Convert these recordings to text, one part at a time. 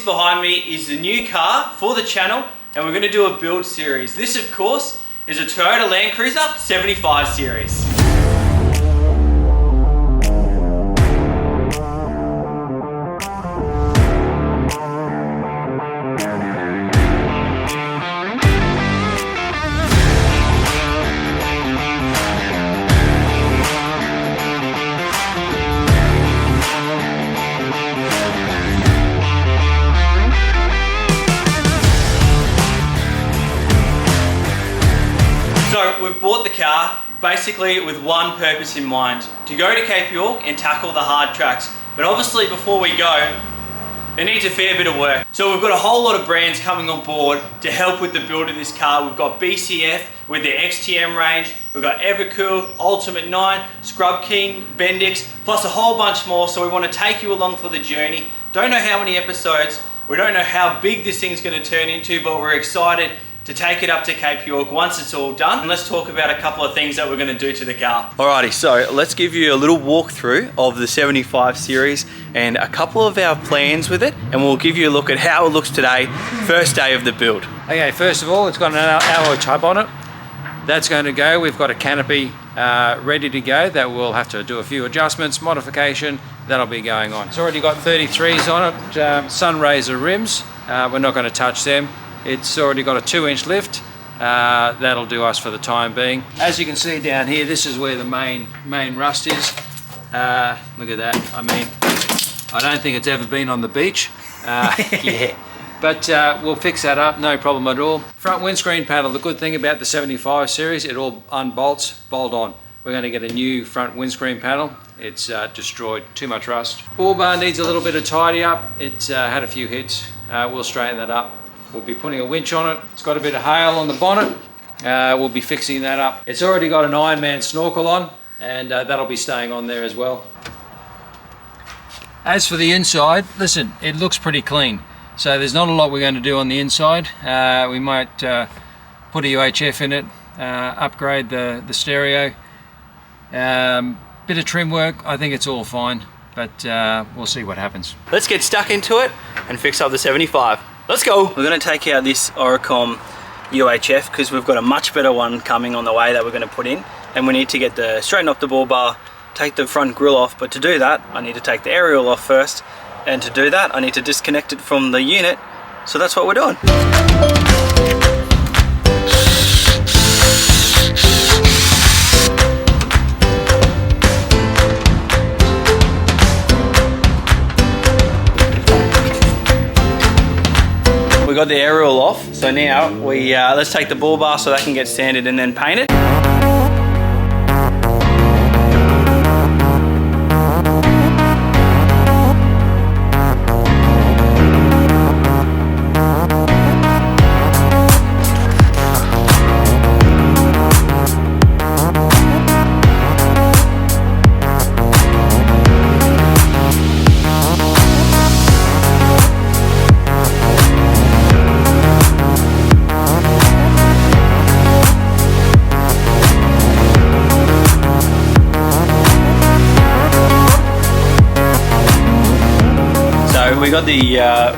behind me is the new car for the channel, and we're going to do a build series. This, of course, is a Toyota LANDCRUISER 75 series. So we've bought the car basically with one purpose in mind, to go to Cape York and tackle the hard tracks. But obviously before we go, it needs a fair bit of work. So we've got a whole lot of brands coming on board to help with the build of this car. We've got BCF with their XTM range, we've got Evercool, Ultimate 9, Scrub King, Bendix, plus a whole bunch more. So we want to take you along for the journey. Don't know how many episodes, we don't know how big this thing's going to turn into, but we're excited to take it up to Cape York once it's all done. And let's talk about a couple of things that we're going to do to the car. Alrighty, so let's give you a little walkthrough of the 75 series and a couple of our plans with it, and we'll give you a look at how it looks today, first day of the build. Okay, first of all, it's got an alloy tub on it. That's going to go. We've got a canopy ready to go that we'll have to do a few adjustments, modification, that'll be going on. It's already got 33s on it, Sunraiser rims. We're not going to touch them. It's already got a 2-inch lift. That'll do us for the time being. As you can see down here, this is where the main rust is. Look at that. I mean, I don't think it's ever been on the beach. Yeah, but we'll fix that up, no problem at all. Front windscreen panel, the good thing about the 75 series, it all unbolts, bolt on. We're going to get a new front windscreen panel. It's destroyed, too much rust. Bull bar needs a little bit of tidy up. It's had a few hits. We'll straighten that up. We'll be putting a winch on it. It's got a bit of hail on the bonnet. We'll be fixing that up. It's already got an Ironman snorkel on, and that'll be staying on there as well. As for the inside, listen, it looks pretty clean. So there's not a lot we're going to do on the inside. We might put a UHF in it, upgrade the stereo. Bit of trim work, I think it's all fine, but we'll see what happens. Let's get stuck into it and fix up the 75. Let's go. We're going to take out this Oricom UHF because we've got a much better one coming on the way that we're going to put in, and we need to get straighten up the bull bar, take the front grille off. But to do that, I need to take the aerial off first, and to do that I need to disconnect it from the unit. So that's what we're doing. We got the aerial off, so now we let's take the bull bar so that can get sanded and then painted.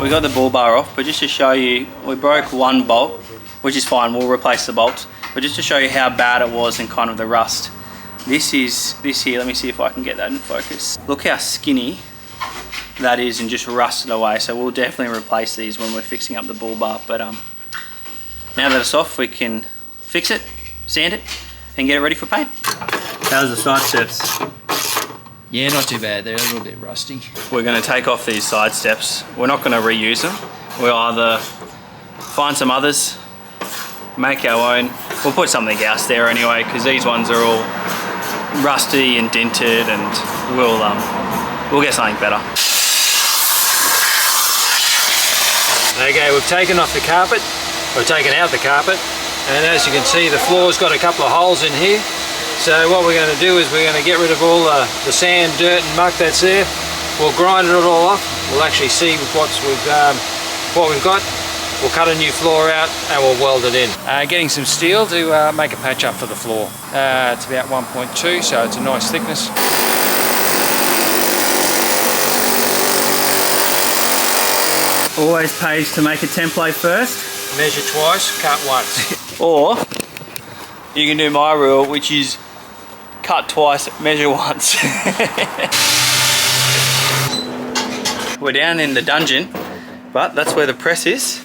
We got the bull bar off, but just to show you, we broke one bolt, which is fine, we'll replace the bolts. But just to show you how bad it was and kind of the rust. This here, let me see if I can get that in focus. Look how skinny that is and just rusted away. So we'll definitely replace these when we're fixing up the bull bar. But now that it's off, we can fix it, sand it, and get it ready for paint. How's the side steps? Yeah, not too bad. They're a little bit rusty. We're going to take off these side steps. We're not going to reuse them. We'll either find some others, make our own. We'll put something else there anyway, because these ones are all rusty and dented, and we'll get something better. Okay, we've taken off the carpet. We've taken out the carpet, and as you can see, the floor's got a couple of holes in here. So what we're going to do is we're going to get rid of all the sand, dirt and muck that's there. We'll grind it all off. We'll actually see what we've got. We'll cut a new floor out and we'll weld it in. Getting some steel to make a patch up for the floor. It's about 1.2, so it's a nice thickness. Always pays to make a template first. Measure twice, cut once. Or you can do my rule, which is cut twice, measure once. We're down in the dungeon, but that's where the press is.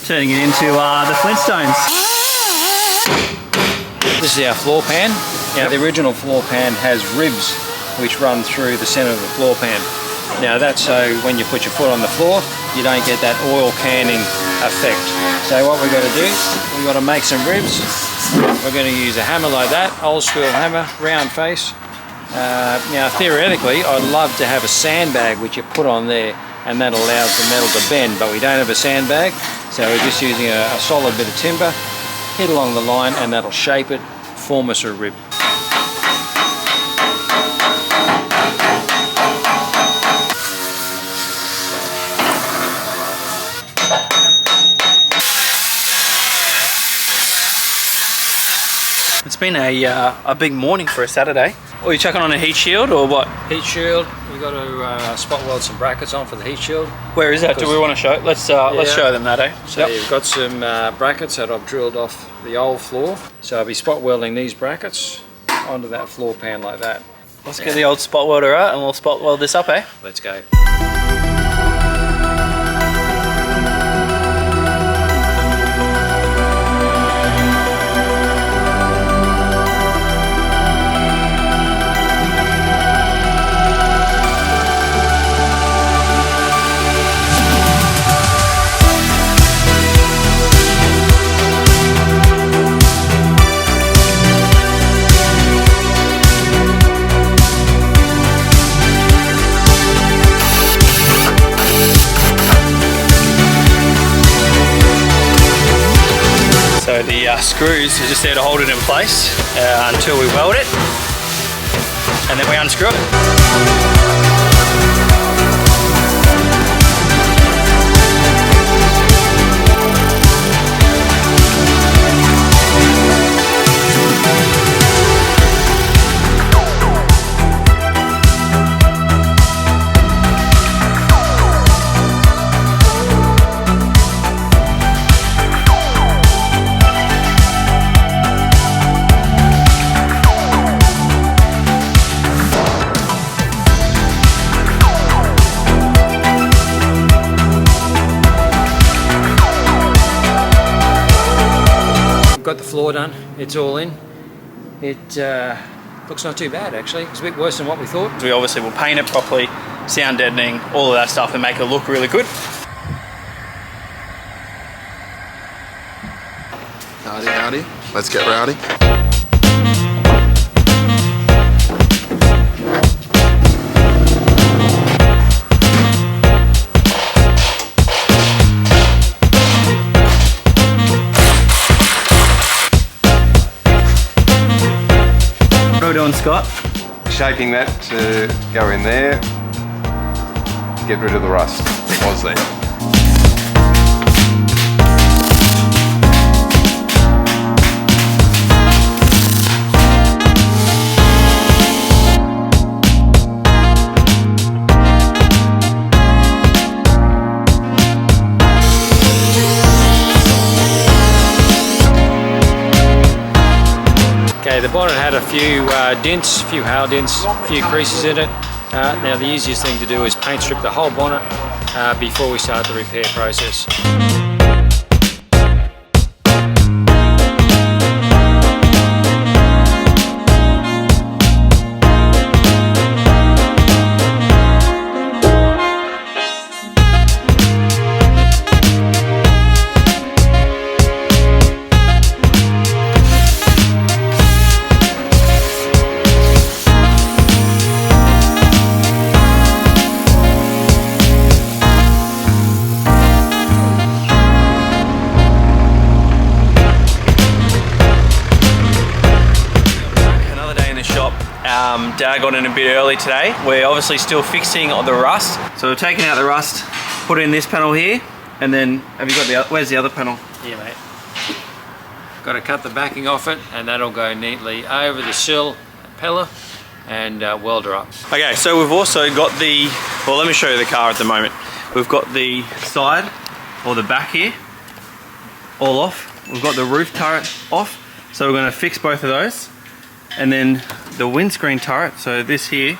Turning it into the Flintstones. This is our floor pan. Now the original floor pan has ribs which run through the center of the floor pan. Now that's so when you put your foot on the floor, you don't get that oil canning effect. So what we've got to do, we've got to make some ribs. We're going to use a hammer like that, old school hammer, round face. Now theoretically, I'd love to have a sandbag which you put on there, and that allows the metal to bend, but we don't have a sandbag, so we're just using a solid bit of timber, hit along the line, and that'll shape it, form us a rib. It's been a big morning for a Saturday. Are you chucking on a heat shield or what? Heat shield, we've got to spot weld some brackets on for the heat shield. Where is that? Do we want to show? Let's show them that, eh? So you've got some brackets that I've drilled off the old floor. So I'll be spot welding these brackets onto that floor pan like that. Let's get the old spot welder out and we'll spot weld this up, eh? Let's go. So the screws are just there to hold it in place until we weld it, and then we unscrew it. Got the floor done, it's all in. It looks not too bad actually. It's a bit worse than what we thought. We obviously will paint it properly, sound deadening, all of that stuff, and make it look really good. Howdy, howdy. Let's get rowdy. What are we doing, Scott? Shaping that to go in there, get rid of the rust that was there. Okay, the bonnet had a few dents, a few hail dents, a few creases in it. Now the easiest thing to do is paint strip the whole bonnet before we start the repair process. Dad got in a bit early today. We're obviously still fixing the rust. So we're taking out the rust, put in this panel here, and then have you got the where's the other panel? Yeah, mate. Got to cut the backing off it, and that'll go neatly over the sill, pillar, and weld her up. Okay, so we've also got the, well, let me show you the car at the moment. We've got the side, or the back here, all off. We've got the roof turret off. So we're going to fix both of those. And then the windscreen turret, so this here,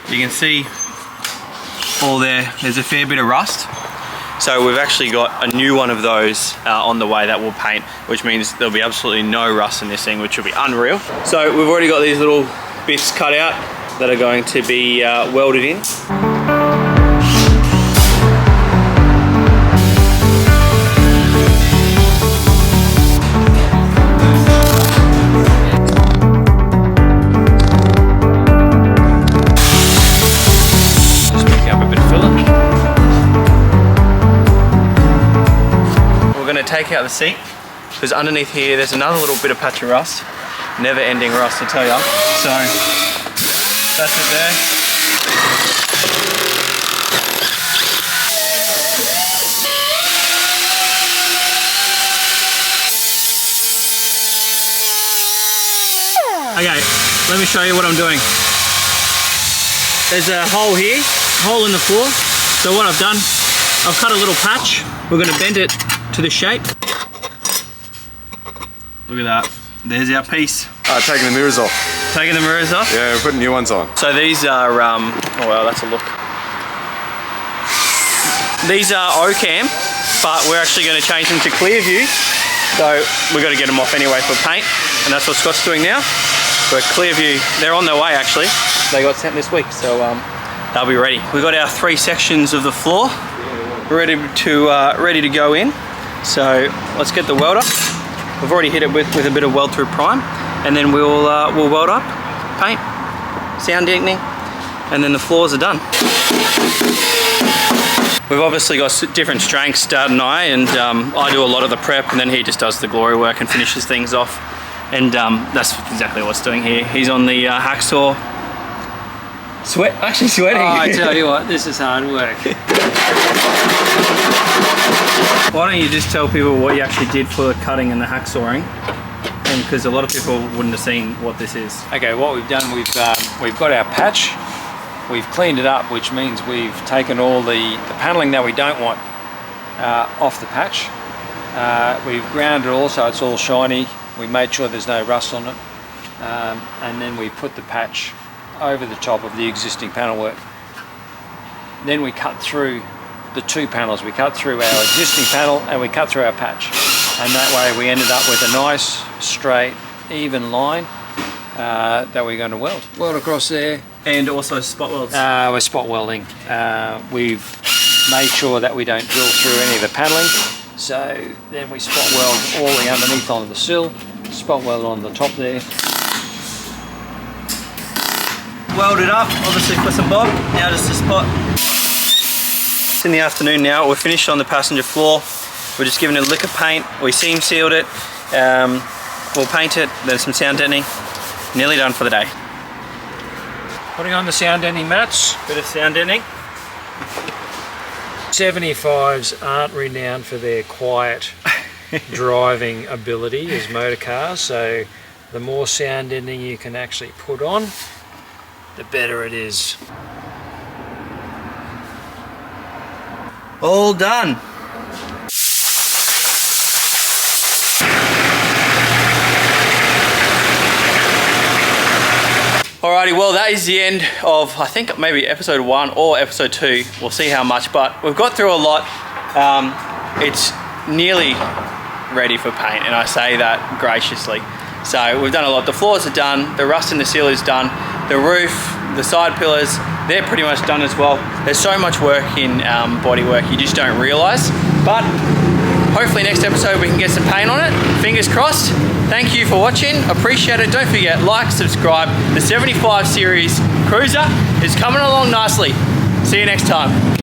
you can see all there's a fair bit of rust. So we've actually got a new one of those on the way that we'll paint, which means there'll be absolutely no rust in this thing, which will be unreal. So we've already got these little bits cut out that are going to be welded in. Take out the seat, because underneath here there's another little bit of patch of rust, never ending rust, I tell ya. So that's it there. Okay, let me show you what I'm doing. There's a hole here, hole in the floor. So what I've done, I've cut a little patch. We're going to bend it to the shape. Look at that. There's our piece. Taking the mirrors off. Taking the mirrors off? Yeah, we're putting new ones on. So these are, oh well, that's a look. These are OCAM, but we're actually going to change them to clear view. So we've got to get them off anyway for paint, and that's what Scott's doing now. But clear view, they're on their way actually. They got sent this week, so they'll be ready. We've got our 3 sections of the floor ready to go in. So let's get the welder. We've already hit it with a bit of weld through prime, and then we'll weld up, paint, sound deadening, and then the floors are done. We've obviously got different strengths, Dad and I do a lot of the prep, and then he just does the glory work and finishes things off. And that's exactly what's doing here. He's on the hacksaw. Actually sweating. Oh, I tell you what, this is hard work. Why don't you just tell people what you actually did for the cutting and the hacksawing? And because a lot of people wouldn't have seen what this is. Okay, what we've done, we've got our patch. We've cleaned it up, which means we've taken all the paneling that we don't want off the patch. We've ground it all so it's all shiny. We made sure there's no rust on it. And then we put the patch over the top of the existing panel work. Then we cut through the 2 panels. We cut through our existing panel and we cut through our patch. And that way we ended up with a nice, straight, even line that we're going to weld. Weld across there. And also spot welds. We're spot welding. We've made sure that we don't drill through any of the paneling. So then we spot weld all the underneath on the sill, spot weld on the top there. Weld it up, obviously for some bob. Now just a spot. It's in the afternoon now. We're finished on the passenger floor. We're just giving it a lick of paint. We seam sealed it. We'll paint it, then some sound deadening. Nearly done for the day. Putting on the sound deadening mats. Bit of sound deadening. 75s aren't renowned for their quiet driving ability as motor cars, so the more sound deadening you can actually put on, the better it is. All done. Alrighty, well that is the end of, I think maybe episode 1 or episode 2. We'll see how much, but we've got through a lot. It's nearly ready for paint, and I say that graciously. So we've done a lot. The floors are done, the rust in the seal is done, the roof, the side pillars, they're pretty much done as well. There's so much work in bodywork you just don't realise, but hopefully next episode we can get some paint on it. Fingers crossed. Thank you for watching, appreciate it. Don't forget, like, subscribe. The 75 series Cruiser is coming along nicely. See you next time.